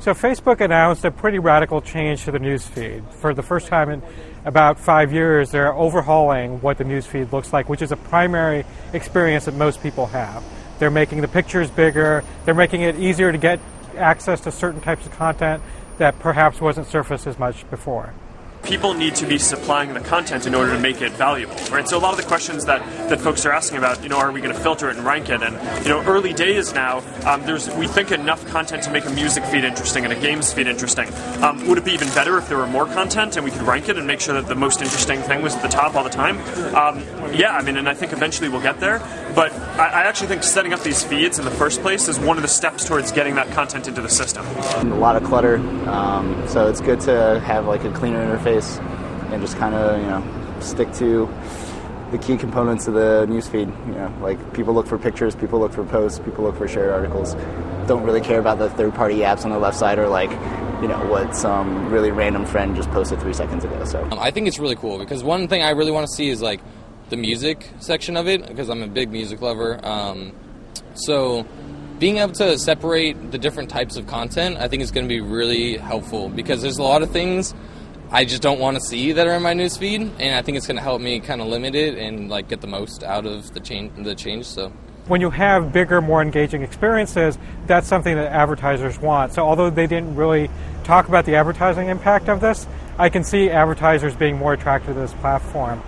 So Facebook announced a pretty radical change to the newsfeed. For the first time in about 5 years, they're overhauling what the newsfeed looks like, which is a primary experience that most people have. They're making the pictures bigger. They're making it easier to get access to certain types of content that perhaps wasn't surfaced as much before. People need to be supplying the content in order to make it valuable, right? So a lot of the questions that folks are asking about, are we going to filter it and rank it? And, early days now, we think enough content to make a music feed interesting and a games feed interesting. Would it be even better if there were more content and we could rank it and make sure that the most interesting thing was at the top all the time? Yeah, and I think eventually we'll get there. But I actually think setting up these feeds in the first place is one of the steps towards getting that content into the system. A lot of clutter, so it's good to have like a cleaner interface and just kind of, stick to the key components of the newsfeed. Like people look for pictures, people look for posts, people look for shared articles. Don't really care about the third-party apps on the left side or what some really random friend just posted 3 seconds ago. So I think it's really cool because one thing I really want to see is the music section of it, because I'm a big music lover. So being able to separate the different types of content, I think is going to be really helpful because there's a lot of things I just don't want to see that are in my newsfeed, and I think it's going to help me kind of limit it and get the most out of the change. So when you have bigger, more engaging experiences, that's something that advertisers want. So although they didn't really talk about the advertising impact of this, I can see advertisers being more attracted to this platform.